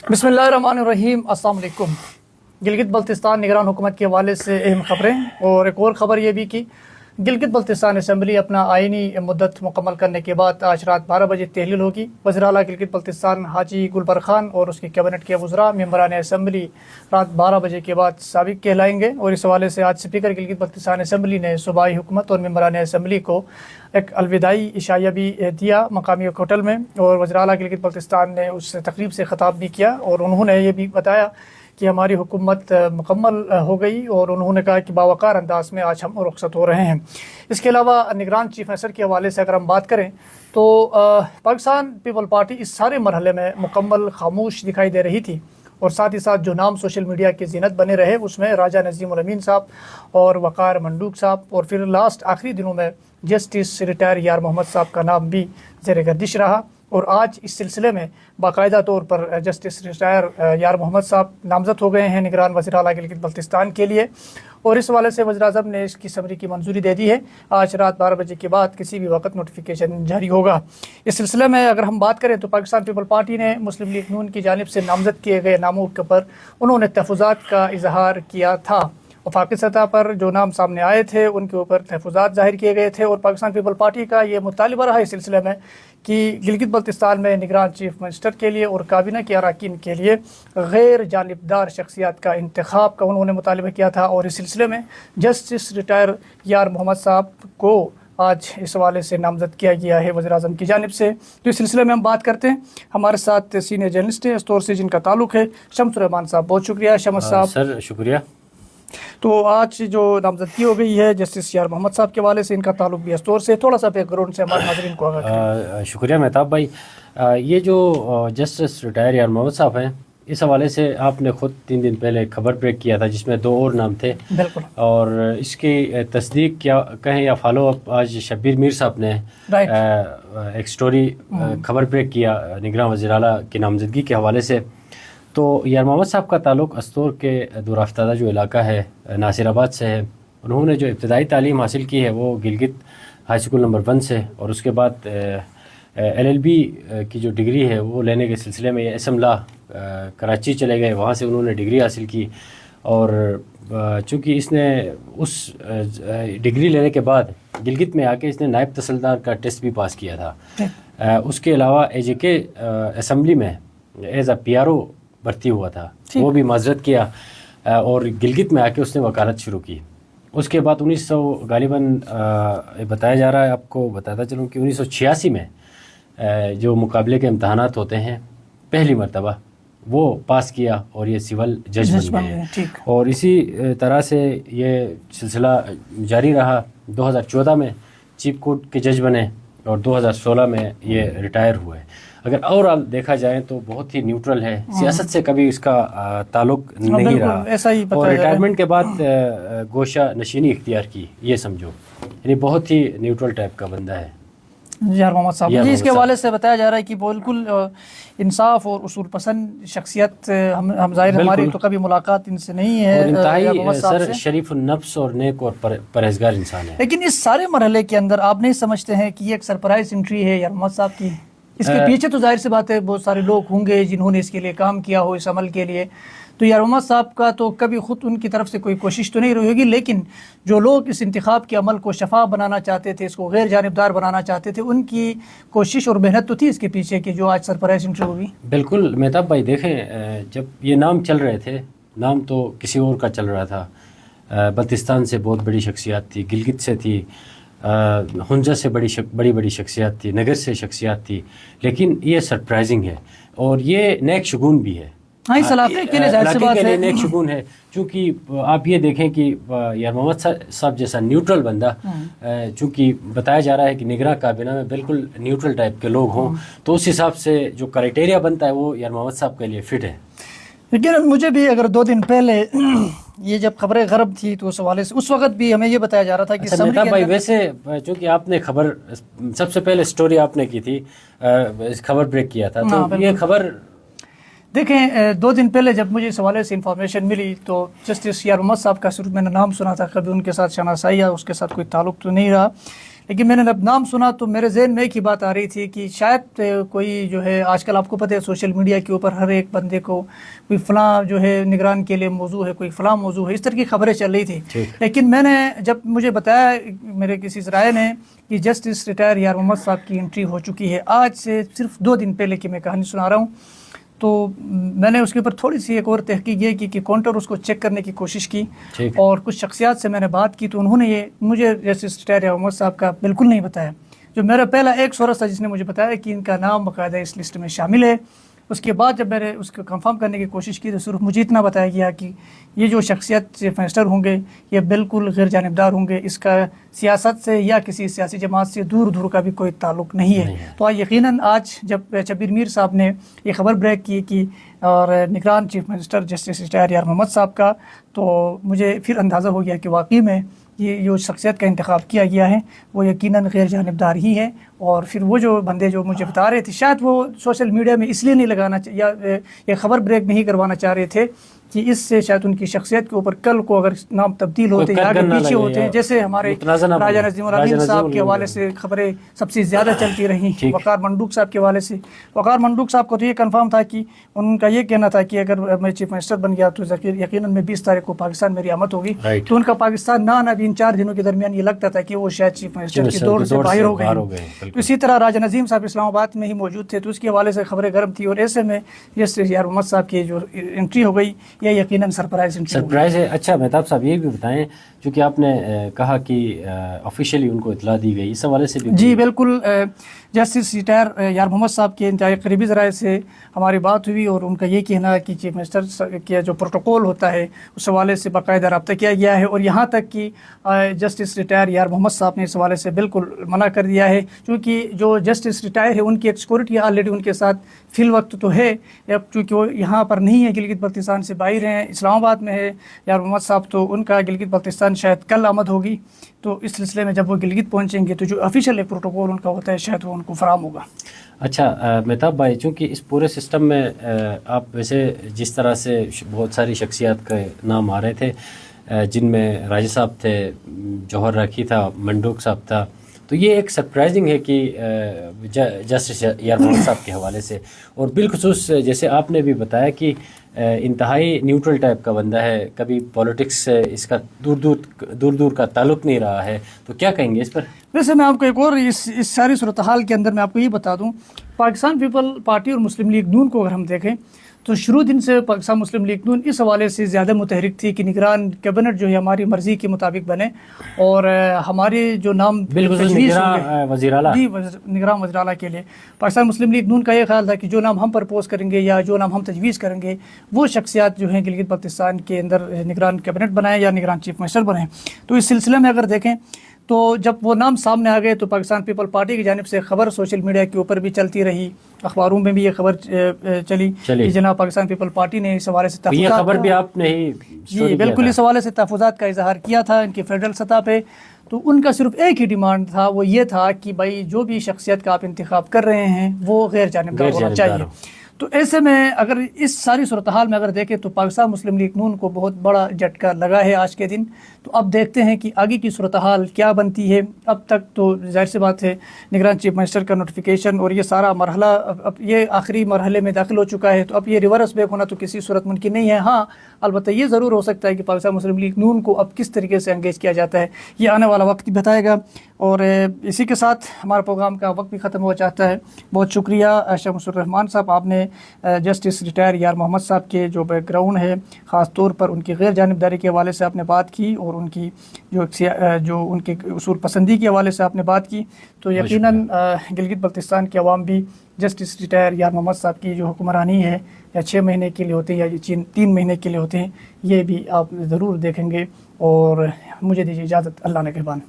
بسم اللہ الرحمن الرحیم۔ السلام علیکم۔ گلگت بلتستان نگران حکومت کے حوالے سے اہم خبریں، اور ایک اور خبر یہ بھی کہ گلگت بلتستان اسمبلی اپنا آئینی مدت مکمل کرنے کے بعد آج رات 12 بجے تحلیل ہوگی۔ وزیر اعلیٰ گلگت بلتستان حاجی گلبر خان اور اس کی کیبنٹ کے وزراء ممبران اسمبلی رات 12 بجے کے بعد سابق کہلائیں گے، اور اس حوالے سے آج اسپیکر گلگت بلتستان اسمبلی نے صوبائی حکومت اور ممبران اسمبلی کو ایک الوداعی عشائیہ بھی دیا مقامی ہوٹل میں، اور وزیر اعلیٰ گلگت بلتستان نے اس تقریب سے خطاب بھی کیا، اور انہوں نے یہ بھی بتایا کہ ہماری حکومت مکمل ہو گئی، اور انہوں نے کہا کہ باوقار انداز میں آج ہم رخصت ہو رہے ہیں۔ اس کے علاوہ نگران چیف منسٹر کے حوالے سے اگر ہم بات کریں تو پاکستان پیپل پارٹی اس سارے مرحلے میں مکمل خاموش دکھائی دے رہی تھی، اور ساتھ ہی ساتھ جو نام سوشل میڈیا کی زینت بنے رہے اس میں راجہ نظیم الامین صاحب اور وقار منڈوک صاحب، اور پھر لاسٹ آخری دنوں میں جسٹس ریٹائر یار محمد صاحب کا نام بھی زیر گردش رہا، اور آج اس سلسلے میں باقاعدہ طور پر جسٹس ریٹائر یار محمد صاحب نامزد ہو گئے ہیں نگران وزیر اعلیٰ گلگت بلتستان کے لیے، اور اس حوالے سے وزیر اعظم نے اس کی سمری کی منظوری دے دی ہے۔ آج رات 12 بجے کے بعد کسی بھی وقت نوٹیفیکیشن جاری ہوگا۔ اس سلسلے میں اگر ہم بات کریں تو پاکستان پیپل پارٹی نے مسلم لیگ نون کی جانب سے نامزد کیے گئے ناموں کے اوپر انہوں نے تحفظات کا اظہار کیا تھا۔ وفاقی سطح پر جو نام سامنے آئے تھے ان کے اوپر تحفظات ظاہر کیے گئے تھے، اور پاکستان پیپل پارٹی کا یہ مطالبہ رہا اس سلسلے میں کہ گلگت بلتستان میں نگران چیف منسٹر کے لیے اور کابینہ کے اراکین کے لیے غیر جانبدار شخصیات کا انتخاب کا انہوں نے مطالبہ کیا تھا، اور اس سلسلے میں جسٹس ریٹائر یار محمد صاحب کو آج اس حوالے سے نامزد کیا گیا ہے وزیر اعظم کی جانب سے۔ تو اس سلسلے میں ہم بات کرتے ہیں، ہمارے ساتھ سینئر جرنلسٹ ہیں اس طور سے جن کا تعلق ہے شمس الرحمان صاحب۔ بہت شکریہ شمس صاحب۔ سر شکریہ۔ تو آج جو نامزدگی ہو گئی ہے جسٹس یار محمد صاحب کے حوالے سے، ان کا تعلق بھی اسٹور سے، تھوڑا سا بیک گراؤنڈ سے ہمارے ناظرین کو آگاہ کریں۔ شکریہ مہتاب بھائی۔ یہ جو جسٹس ریٹائر یار محمد صاحب ہیں، اس حوالے سے آپ نے خود 3 دن پہلے ایک خبر بریک کیا تھا جس میں 2 اور نام تھے، بالکل، اور اس کی تصدیق کیا کہیں یا فالو اپ آج شبیر میر صاحب نے ایک سٹوری خبر بریک کیا نگراں وزیر اعلیٰ کی نامزدگی کے حوالے سے۔ تو یار محمد صاحب کا تعلق استور کے دور افتادہ جو علاقہ ہے ناصر آباد سے ہے۔ انہوں نے جو ابتدائی تعلیم حاصل کی ہے وہ گلگت ہائی اسکول نمبر 1 سے، اور اس کے بعد LLB کی جو ڈگری ہے وہ لینے کے سلسلے میں اسم لا کراچی چلے گئے، وہاں سے انہوں نے ڈگری حاصل کی، اور چونکہ اس نے اس ڈگری لینے کے بعد گلگت میں آ کے اس نے نائب تحصیلدار کا ٹیسٹ بھی پاس کیا تھا۔ اس کے علاوہ AJK اسمبلی میں ایز اے PRO بھرتی ہوا تھا، وہ بھی معذرت کیا، اور گلگت میں آ کے اس نے وکالت شروع کی۔ اس کے بعد 1900 غالباً بتایا جا رہا ہے، آپ کو بتاتا چلوں کہ 1986 میں جو مقابلے کے امتحانات ہوتے ہیں پہلی مرتبہ وہ پاس کیا، اور یہ سول جج بن گئے، اور اسی طرح سے یہ سلسلہ جاری رہا۔ 2014 میں چیف کورٹ کے جج بنے، اور 2016 میں یہ ریٹائر ہوئے۔ اگر اور دیکھا جائے تو بہت ہی نیوٹرل ہے، سیاست سے کبھی اس کا تعلق نہیں رہا، اور ریٹائرمنٹ کے بعد گوشہ نشینی اختیار کی، یہ سمجھو، یعنی بہت ہی نیوٹرل ٹائپ کا بندہ ہے یار محمد صاحب جی۔ اس کے حوالے سے بتایا جا رہا ہے کہ بالکل انصاف اور اصول پسند شخصیت، ہم ظاہر ہماری تو کبھی ملاقات ان سے نہیں ہے، انتہائی سر شریف النفس اور نیک اور پرہیزگار انسان ہے، لیکن اس سارے مرحلے کے اندر آپ نہیں سمجھتے ہیں کہ یہ ایک سرپرائز انٹری ہے یار محمد صاحب کی؟ اس کے پیچھے تو ظاہر سی بات ہے بہت سارے لوگ ہوں گے جنہوں نے اس کے لیے کام کیا ہو، اس عمل کے لیے، تو یار محمد صاحب کا تو کبھی خود ان کی طرف سے کوئی کوشش تو نہیں رہی ہوگی، لیکن جو لوگ اس انتخاب کے عمل کو شفاف بنانا چاہتے تھے، اس کو غیر جانبدار بنانا چاہتے تھے، ان کی کوشش اور محنت تو تھی اس کے پیچھے کہ جو آج سرپرائز انٹری ہوگی۔ بالکل مہتاب بھائی، دیکھیں جب یہ نام چل رہے تھے، نام تو کسی اور کا چل رہا تھا، بلتستان سے بہت بڑی شخصیات تھی، گلگت سے تھی، ہنزہ سے بڑی شخصیات تھی، نگر سے شخصیات تھی، لیکن یہ سرپرائزنگ ہے، اور یہ نیک شگون بھی ہے، اس علاقے کے لیے ظاہر سی بات ہے نیک شگون ہے، چونکہ آپ یہ دیکھیں کہ یار محمد صاحب جیسا نیوٹرل بندہ، چونکہ بتایا جا رہا ہے کہ نگراں کابینہ میں بالکل نیوٹرل ٹائپ کے لوگ ہوں، تو اس حساب سے جو کرائٹیریا بنتا ہے وہ یار محمد صاحب کے لیے فٹ ہے۔ لیکن مجھے بھی اگر 2 دن پہلے یہ جب خبریں غرب تھی تو اس حوالے سے اس وقت بھی ہمیں یہ بتایا جا رہا تھا کہ مہتاب بھائی، ویسے چونکہ آپ نے خبر سب سے پہلے سٹوری آپ نے کی تھی، خبر بریک کیا تھا، تو یہ خبر دیکھیں 2 دن پہلے جب مجھے اس حوالے سے انفارمیشن ملی تو جسٹس یار محمد صاحب کا صرف میں نے نام سنا تھا، کبھی ان کے ساتھ شناسائی یا اس کے ساتھ کوئی تعلق تو نہیں رہا، لیکن میں نے جب نام سنا تو میرے ذہن میں ایک ہی بات آ رہی تھی کہ شاید کوئی جو ہے آج کل آپ کو پتہ ہے سوشل میڈیا کے اوپر ہر ایک بندے کو کوئی فلاں جو ہے نگران کے لیے موضوع ہے، کوئی فلاں موضوع ہے، اس طرح کی خبریں چل رہی تھی. لیکن میں نے جب مجھے بتایا میرے کسی ذرائع نے کہ جسٹس ریٹائر یار محمد صاحب کی انٹری ہو چکی ہے آج سے صرف 2 دن پہلے کی میں کہانی سنا رہا ہوں، تو میں نے اس کے اوپر تھوڑی سی ایک اور تحقیق یہ کی کہ کاؤنٹر اس کو چیک کرنے کی کوشش کی اور کچھ شخصیات سے میں نے بات کی تو انہوں نے یہ مجھے جسٹس ریٹائر یار محمد صاحب کا بالکل نہیں بتایا. جو میرا پہلا ایک سورس تھا جس نے مجھے بتایا کہ ان کا نام باقاعدہ اس لسٹ میں شامل ہے، اس کے بعد جب میں نے اس کو کنفرم کرنے کی کوشش کی تو صرف مجھے اتنا بتایا گیا کہ یہ جو شخصیت چیف منسٹر ہوں گے یہ بالکل غیر جانبدار ہوں گے، اس کا سیاست سے یا کسی سیاسی جماعت سے دور دور کا بھی کوئی تعلق نہیں ہے. تو یقیناً آج جب شبیر میر صاحب نے یہ خبر بریک کی اور نگران چیف منسٹر جسٹس ریٹائر یار محمد صاحب کا، تو مجھے پھر اندازہ ہو گیا کہ واقعی میں یہ جو شخصیت کا انتخاب کیا گیا ہے وہ یقیناً غیر جانبدار ہی ہے. اور پھر وہ جو بندے جو مجھے بتا رہے تھے شاید وہ سوشل میڈیا میں اس لیے نہیں لگانا یا یہ خبر بریک نہیں کروانا چاہ رہے تھے کہ اس سے شاید ان کی شخصیت کے اوپر کل کو اگر نام تبدیل ہوتے ہیں آگے پیچھے ہوتے ہیں، جیسے ہمارے راجہ نظیم الامین صاحب کے حوالے سے خبریں سب سے زیادہ چلتی رہیں، وقار منڈوک صاحب کے حوالے سے. وقار منڈوک صاحب کو تو یہ کنفرم تھا کہ ان کا یہ کہنا تھا کہ اگر میں چیف منسٹر بن گیا تو یقیناً میں 20 تاریخ کو پاکستان میری آمد ہوگی. تو ان کا پاکستان نہ آنا بھی ان 4 دنوں کے درمیان یہ لگتا تھا کہ وہ شاید چیف منسٹر کی دوڑ سے باہر ہو گئے. تو اسی طرح راجہ نظیم صاحب اسلام آباد میں ہی موجود تھے تو اس کے حوالے سے خبریں گرم تھی، اور ایسے میں جسٹس یار محمد صاحب کی جو انٹری ہو گئی یہ یقیناً سرپرائز ہے. اچھا مہتاب صاحب یہ بھی بتائیں چونکہ آپ نے کہا کہ آفیشیلی ان کو اطلاع دی گئی، اس حوالے سے بھی جی بالکل. جسٹس ریٹائر یار محمد صاحب کے انتہائی قریبی ذرائع سے ہماری بات ہوئی اور ان کا یہ کہنا ہے کہ چیف منسٹر کا جو پروٹوکول ہوتا ہے اس حوالے سے باقاعدہ رابطہ کیا گیا ہے، اور یہاں تک کہ جسٹس ریٹائر یار محمد صاحب نے اس حوالے سے بالکل منع کر دیا ہے، کیونکہ جو جسٹس ریٹائر ہے ان کی ایک سیکورٹی آلریڈی ان کے ساتھ فی الوقت تو ہے، چونکہ وہ یہاں پر نہیں ہے، گلگت بلتستان سے باہر ہیں، اسلام آباد میں ہے یار محمد صاحب، تو ان کا گلگت بلتستان شاید کل آمد ہوگی. تو اس سلسلے میں جب وہ گلگت پہنچیں گے تو جو آفیشیل پروٹوکول ان کا ہوتا ہے شاید وہ ان کو فراہم ہوگا. اچھا مہتاب بھائی، چونکہ اس پورے سسٹم میں آپ ویسے جس طرح سے بہت ساری شخصیات کے نام آ رہے تھے جن میں راجہ صاحب تھے، جوہر راکھی تھا، منڈوک صاحب تھا، تو یہ ایک سرپرائزنگ ہے کہ جسٹس یار محمد صاحب کے حوالے سے، اور بالخصوص جیسے آپ نے بھی بتایا کہ انتہائی نیوٹرل ٹائپ کا بندہ ہے، کبھی پولیٹکس سے اس کا دور کا تعلق نہیں رہا ہے، تو کیا کہیں گے اس پر؟ ویسے میں آپ کو ایک اور اس ساری صورتحال کے اندر میں آپ کو یہ بتا دوں، پاکستان پیپل پارٹی اور مسلم لیگ نون کو اگر ہم دیکھیں تو شروع دن سے پاکستان مسلم لیگ نون اس حوالے سے زیادہ متحرک تھی کہ نگران کیبنٹ جو ہے ہماری مرضی کے مطابق بنے، اور ہمارے جو نام نگران وزیر اعلیٰ کے لیے پاکستان مسلم لیگ نون کا یہ خیال تھا کہ جو نام ہم پرپوز کریں گے یا جو نام ہم تجویز کریں گے وہ شخصیات جو ہیں گلگت بلتستان کے اندر نگران کیبنٹ بنائیں یا نگران چیف منسٹر بنائیں. تو اس سلسلے میں اگر دیکھیں تو جب وہ نام سامنے آ گئے تو پاکستان پیپل پارٹی کی جانب سے خبر سوشل میڈیا کے اوپر بھی چلتی رہی، اخباروں میں بھی یہ خبر چلی کہ جناب پاکستان پیپل پارٹی نے اس حوالے سے تحفظات، خبر بھی آپ نے ہی جی بالکل اس حوالے سے تحفظات کا اظہار کیا تھا ان کی فیڈرل سطح پہ. تو ان کا صرف ایک ہی ڈیمانڈ تھا، وہ یہ تھا کہ بھائی جو بھی شخصیت کا آپ انتخاب کر رہے ہیں وہ غیر جانبدار ہونا چاہیے. تو ایسے میں اگر اس ساری صورتحال میں اگر دیکھیں تو پاکستان مسلم لیگ نون کو بہت بڑا جھٹکا لگا ہے آج کے دن. تو اب دیکھتے ہیں کہ آگے کی صورتحال کیا بنتی ہے. اب تک تو ظاہر سی بات ہے نگران چیف منسٹر کا نوٹیفیکیشن اور یہ سارا مرحلہ اب یہ آخری مرحلے میں داخل ہو چکا ہے، تو اب یہ ریورس بیک ہونا تو کسی صورت ممکن نہیں ہے. ہاں البتہ یہ ضرور ہو سکتا ہے کہ پاکستان مسلم لیگ نون کو اب کس طریقے سے انگیج کیا جاتا ہے یہ آنے والا وقت بتائے گا. اور اسی کے ساتھ ہمارا پروگرام کا وقت بھی ختم ہو چاہتا ہے. بہت شکریہ شاہ مصر الرحمان صاحب، آپ نے جسٹس ریٹائر یار محمد صاحب کے جو بیک گراؤنڈ ہے خاص طور پر ان کی غیر جانبداری کے حوالے سے آپ نے بات کی اور ان کی جو ان کے اصول پسندی کے حوالے سے آپ نے بات کی. تو یقیناً گلگت بلتستان کے عوام بھی جسٹس ریٹائر یار محمد صاحب کی جو حکمرانی ہے یا 6 مہینے کے لیے ہوتے ہیں یا 3 مہینے کے لیے ہوتے ہیں یہ بھی آپ ضرور دیکھیں گے. اور مجھے دیجیے اجازت، اللہ نے نگہبان.